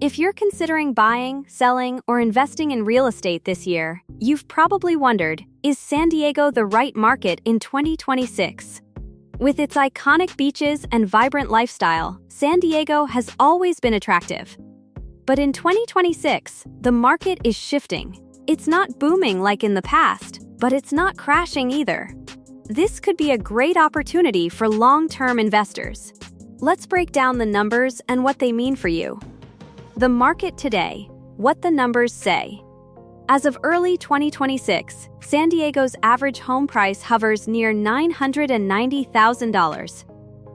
If you're considering buying, selling, or investing in real estate this year, you've probably wondered, is San Diego the right market in 2026? With its iconic beaches and vibrant lifestyle, San Diego has always been attractive. But in 2026, the market is shifting. It's not booming like in the past, but it's not crashing either. This could be a great opportunity for long-term investors. Let's break down the numbers and what they mean for you. The market today, what the numbers say. As of early 2026, San Diego's average home price hovers near $990,000.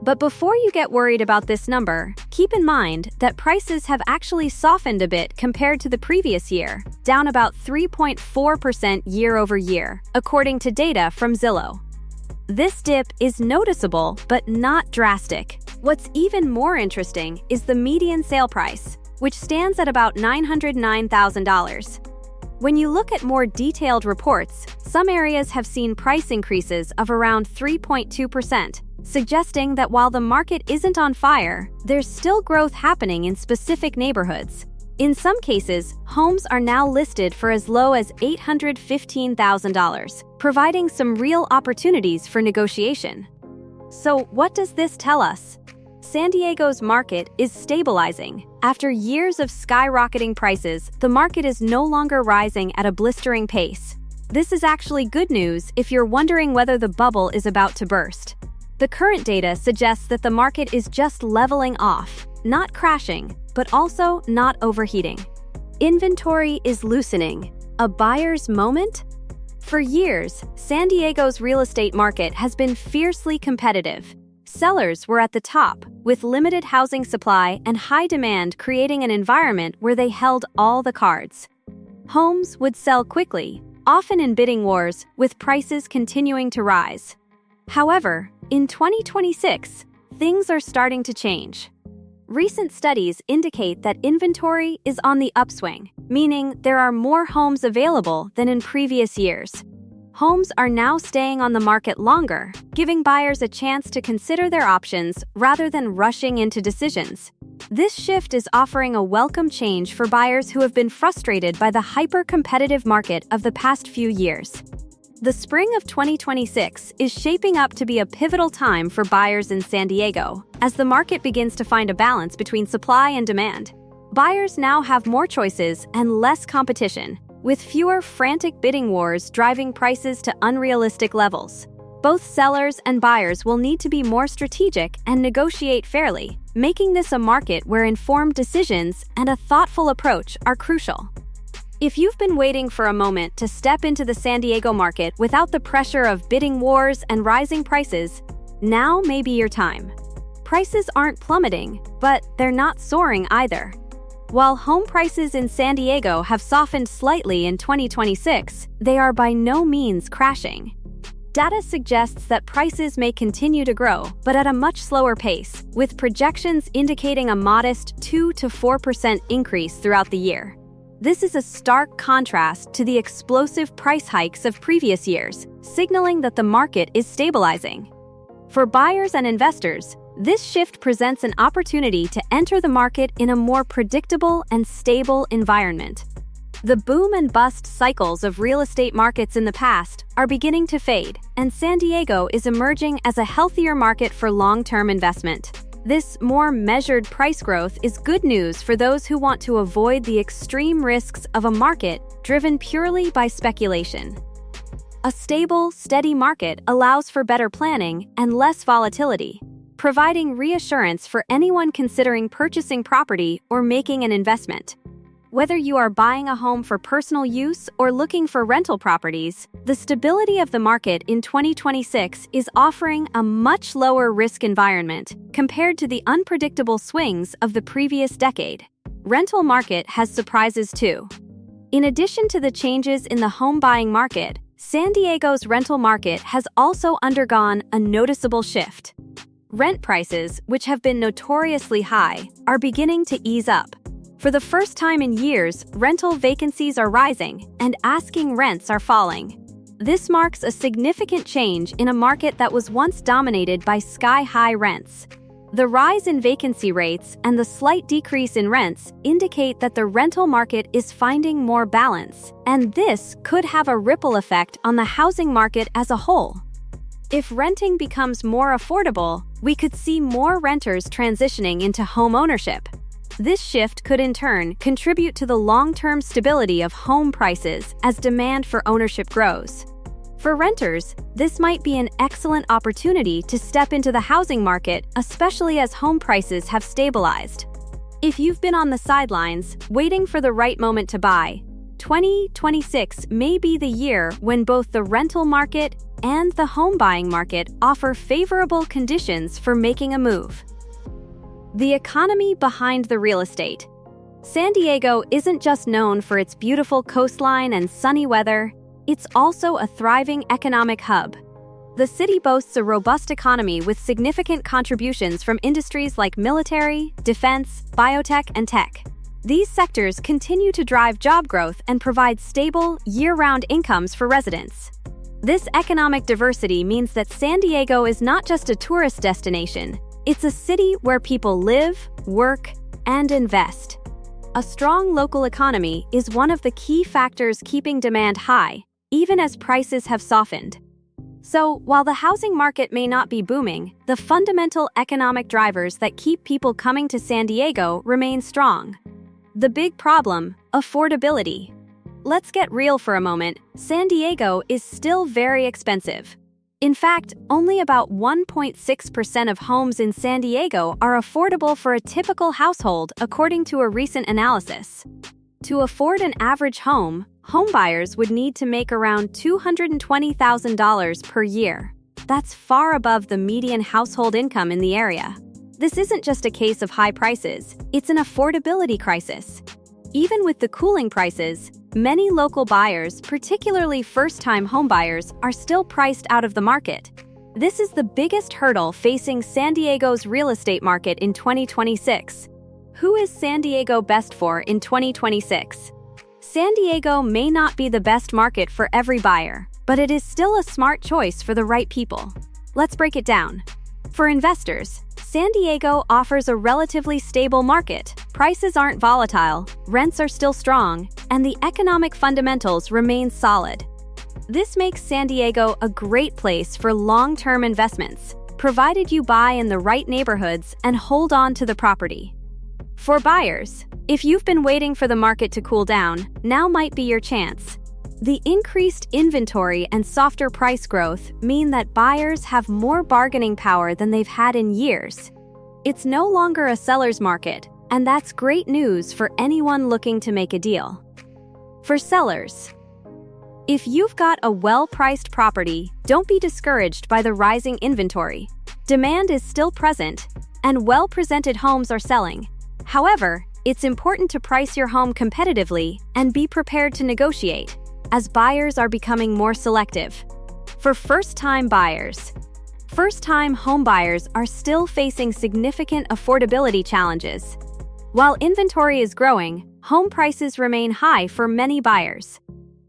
But before you get worried about this number, keep in mind that prices have actually softened a bit compared to the previous year, down about 3.4% year over year, according to data from Zillow. This dip is noticeable but not drastic. What's even more interesting is the median sale price, which stands at about $909,000. When you look at more detailed reports, some areas have seen price increases of around 3.2%, suggesting that while the market isn't on fire, there's still growth happening in specific neighborhoods. In some cases, homes are now listed for as low as $815,000, providing some real opportunities for negotiation. So, what does this tell us? San Diego's market is stabilizing. After years of skyrocketing prices, the market is no longer rising at a blistering pace. This is actually good news if you're wondering whether the bubble is about to burst. The current data suggests that the market is just leveling off, not crashing, but also not overheating. Inventory is loosening. A buyer's moment? For years, San Diego's real estate market has been fiercely competitive. Sellers were at the top, with limited housing supply and high demand creating an environment where they held all the cards. Homes would sell quickly, often in bidding wars, with prices continuing to rise. However, in 2026, things are starting to change. Recent studies indicate that inventory is on the upswing, meaning there are more homes available than in previous years. Homes are now staying on the market longer, giving buyers a chance to consider their options rather than rushing into decisions. This shift is offering a welcome change for buyers who have been frustrated by the hyper-competitive market of the past few years. The spring of 2026 is shaping up to be a pivotal time for buyers in San Diego, as the market begins to find a balance between supply and demand. Buyers now have more choices and less competition, with fewer frantic bidding wars driving prices to unrealistic levels. Both sellers and buyers will need to be more strategic and negotiate fairly, making this a market where informed decisions and a thoughtful approach are crucial. If you've been waiting for a moment to step into the San Diego market without the pressure of bidding wars and rising prices, now may be your time. Prices aren't plummeting, but they're not soaring either. While home prices in San Diego have softened slightly in 2026, they are by no means crashing. Data suggests that prices may continue to grow, but at a much slower pace, with projections indicating a modest 2 to 4% increase throughout the year. This is a stark contrast to the explosive price hikes of previous years, signaling that the market is stabilizing. For buyers and investors, this shift presents an opportunity to enter the market in a more predictable and stable environment. The boom and bust cycles of real estate markets in the past are beginning to fade, and San Diego is emerging as a healthier market for long-term investment. This more measured price growth is good news for those who want to avoid the extreme risks of a market driven purely by speculation. A stable, steady market allows for better planning and less volatility, providing reassurance for anyone considering purchasing property or making an investment. Whether you are buying a home for personal use or looking for rental properties, the stability of the market in 2026 is offering a much lower risk environment compared to the unpredictable swings of the previous decade. Rental market has surprises too. In addition to the changes in the home buying market, San Diego's rental market has also undergone a noticeable shift. Rent prices, which have been notoriously high, are beginning to ease up. For the first time in years, rental vacancies are rising and asking rents are falling. This marks a significant change in a market that was once dominated by sky-high rents. The rise in vacancy rates and the slight decrease in rents indicate that the rental market is finding more balance, and this could have a ripple effect on the housing market as a whole. If renting becomes more affordable, we could see more renters transitioning into home ownership. This shift could in turn contribute to the long-term stability of home prices as demand for ownership grows. For renters, this might be an excellent opportunity to step into the housing market, especially as home prices have stabilized. If you've been on the sidelines, waiting for the right moment to buy, 2026 may be the year when both the rental market and the home buying market offer favorable conditions for making a move. The economy behind the real estate. San Diego isn't just known for its beautiful coastline and sunny weather, it's also a thriving economic hub. The city boasts a robust economy with significant contributions from industries like military, defense, biotech, and tech. These sectors continue to drive job growth and provide stable, year-round incomes for residents. This economic diversity means that San Diego is not just a tourist destination, it's a city where people live, work, and invest. A strong local economy is one of the key factors keeping demand high, even as prices have softened. So, while the housing market may not be booming, the fundamental economic drivers that keep people coming to San Diego remain strong. The big problem: affordability. Let's get real for a moment. San Diego is still very expensive. In fact, only about 1.6% of homes in San Diego are affordable for a typical household, according to a recent analysis. To afford an average home, homebuyers would need to make around $220,000 per year. That's far above the median household income in the area. This isn't just a case of high prices, it's an affordability crisis. Even with the cooling prices, many local buyers, particularly first-time homebuyers, are still priced out of the market. This is the biggest hurdle facing San Diego's real estate market in 2026. Who is San Diego best for in 2026? San Diego may not be the best market for every buyer, but it is still a smart choice for the right people. Let's break it down. For investors, San Diego offers a relatively stable market. Prices aren't volatile, rents are still strong, and the economic fundamentals remain solid. This makes San Diego a great place for long-term investments, provided you buy in the right neighborhoods and hold on to the property. For buyers, if you've been waiting for the market to cool down, now might be your chance. The increased inventory and softer price growth mean that buyers have more bargaining power than they've had in years. It's no longer a seller's market, and that's great news for anyone looking to make a deal. For sellers, if you've got a well-priced property, don't be discouraged by the rising inventory. Demand is still present, and well-presented homes are selling. However, it's important to price your home competitively and be prepared to negotiate, as buyers are becoming more selective. For first-time buyers, first-time home buyers are still facing significant affordability challenges. While inventory is growing, home prices remain high for many buyers.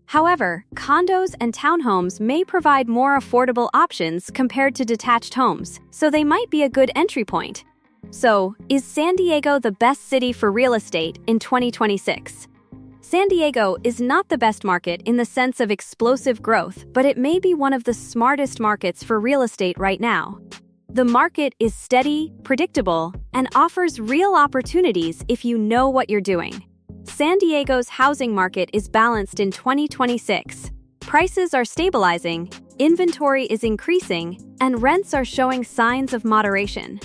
However, condos and townhomes may provide more affordable options compared to detached homes, so they might be a good entry point. So, is San Diego the best city for real estate in 2026? San Diego is not the best market in the sense of explosive growth, but it may be one of the smartest markets for real estate right now. The market is steady, predictable, and offers real opportunities if you know what you're doing. San Diego's housing market is balanced in 2026. Prices are stabilizing, inventory is increasing, and rents are showing signs of moderation.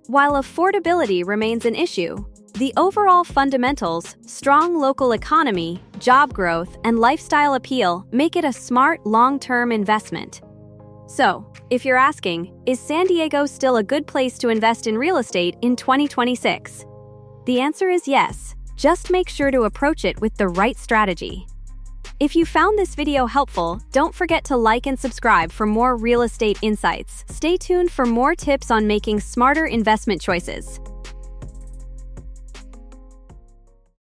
While affordability remains an issue, the overall fundamentals, strong local economy, job growth, and lifestyle appeal make it a smart long-term investment. So, if you're asking, is San Diego still a good place to invest in real estate in 2026? The answer is yes. Just make sure to approach it with the right strategy. If you found this video helpful, don't forget to like and subscribe for more real estate insights. Stay tuned for more tips on making smarter investment choices.